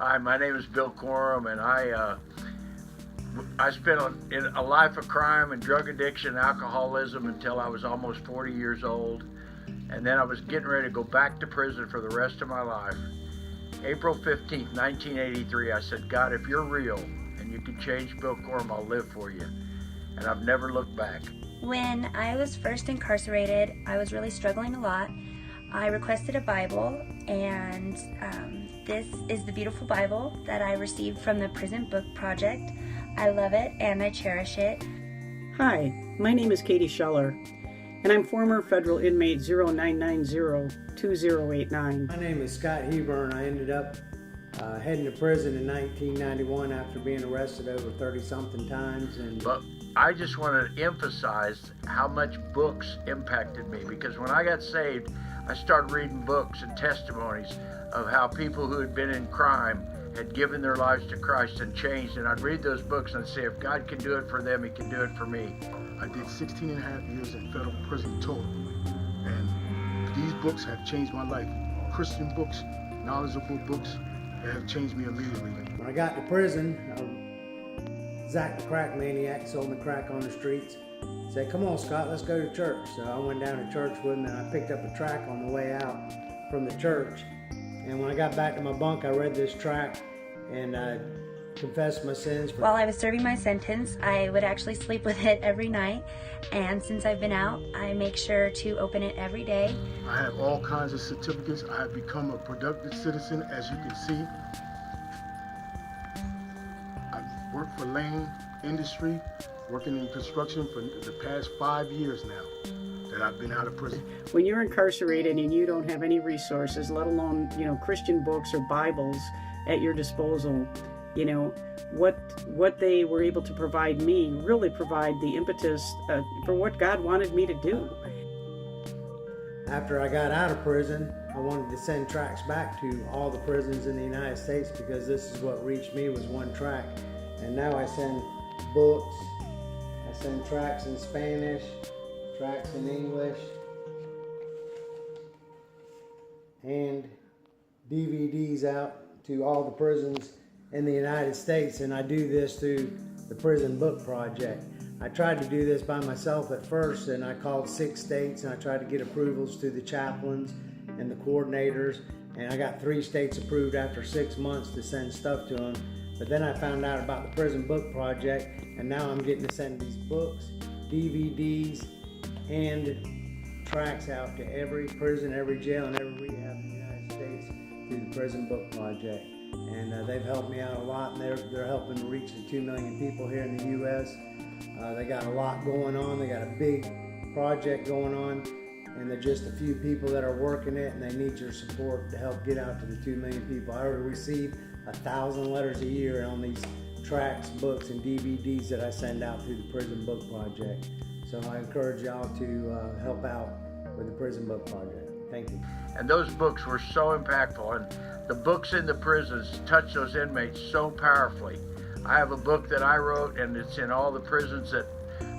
Hi, my name is Bill Corum, and I spent in a life of crime and drug addiction, alcoholism until I was almost 40 years old, and then I was getting ready to go back to prison for the rest of my life. April 15th, 1983, I said, God, if you're real and you can change Bill Corum, I'll live for you. And I've never looked back. When I was first incarcerated, I was really struggling a lot. I requested a Bible, and this is the beautiful Bible that I received from the Prison Book Project. I love it and I cherish it. Hi, my name is Katie Scheller, and I'm former federal inmate 0990-2089. My name is Scott Heber, and I ended up heading to prison in 1991 after being arrested over 30-something times. But I just want to emphasize how much books impacted me, because when I got saved, I started reading books and testimonies of how people who had been in crime had given their lives to Christ and changed. And I'd read those books and say, if God can do it for them, He can do it for me. I did 16 and a half years in federal prison total. And these books have changed my life. Christian books, knowledgeable books, that have changed me immediately. When I got to prison, Zach the crack maniac sold me crack on the streets. Said, come on, Scott, let's go to church. So I went down to church with him, and I picked up a tract on the way out from the church. And when I got back to my bunk, I read this tract and I confessed my sins. While I was serving my sentence, I would actually sleep with it every night. And since I've been out, I make sure to open it every day. I have all kinds of certificates. I have become a productive citizen, as you can see. I've worked for Lane Industry, working in construction for the past 5 years now that I've been out of prison. When you're incarcerated and you don't have any resources, let alone, Christian books or Bibles at your disposal, what they were able to provide me really provide the impetus for what God wanted me to do. After I got out of prison, I wanted to send tracts back to all the prisons in the United States, because this is what reached me, was one tract. And now I send books, I send tracts in Spanish, tracts in English, and DVDs out to all the prisons in the United States. And I do this through the Prison Book Project. I tried to do this by myself at first, and I called 6 states, and I tried to get approvals through the chaplains and the coordinators, and I got 3 states approved after 6 months to send stuff to them. But then I found out about the Prison Book Project, and now I'm getting to send these books, DVDs, and tracts out to every prison, every jail, and every rehab in the United States through the Prison Book Project. And they've helped me out a lot, and they're helping to reach the 2 million people here in the U.S. They got a lot going on. They got a big project going on, and they're just a few people that are working it, and they need your support to help get out to the 2 million people. I already receive 1,000 letters a year on these tracts, books, and DVDs that I send out through the Prison Book Project. So I encourage y'all to help out with the Prison Book Project. Thank you. And those books were so impactful, and the books in the prisons touch those inmates so powerfully. I have a book that I wrote, and it's in all the prisons that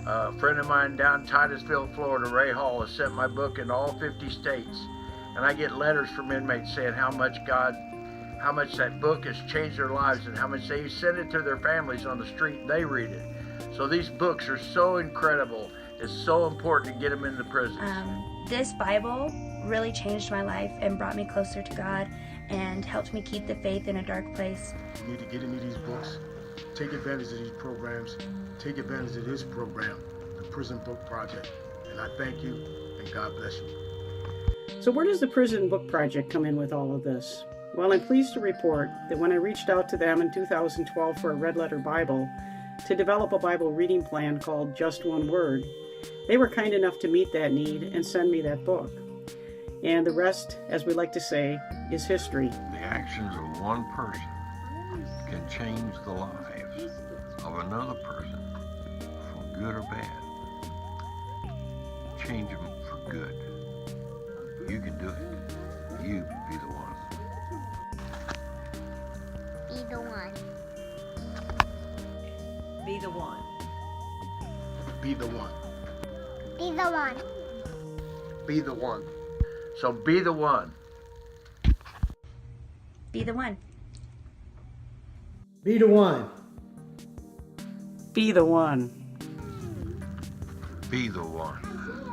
a friend of mine down Titusville, Florida, Ray Hall, has sent my book in all 50 states. And I get letters from inmates saying how much that book has changed their lives, and how much they send it to their families on the street and they read it. So these books are so incredible. It's so important to get them into prisons. This Bible really changed my life and brought me closer to God and helped me keep the faith in a dark place. You need to get into these books, take advantage of these programs, take advantage of this program, the Prison Book Project. And I thank you, and God bless you. So where does the Prison Book Project come in with all of this? Well, I'm pleased to report that when I reached out to them in 2012 for a red letter Bible to develop a Bible reading plan called Just One Word, they were kind enough to meet that need and send me that book. And the rest, as we like to say, is history. The actions of one person can change the lives of another person for good or bad. Change them for good. You can do it. You be the one. Be the one. Be the one. Be the one. Be the one. Be the one. So be the one. Be the one. Be the one. Be the one. Be the one.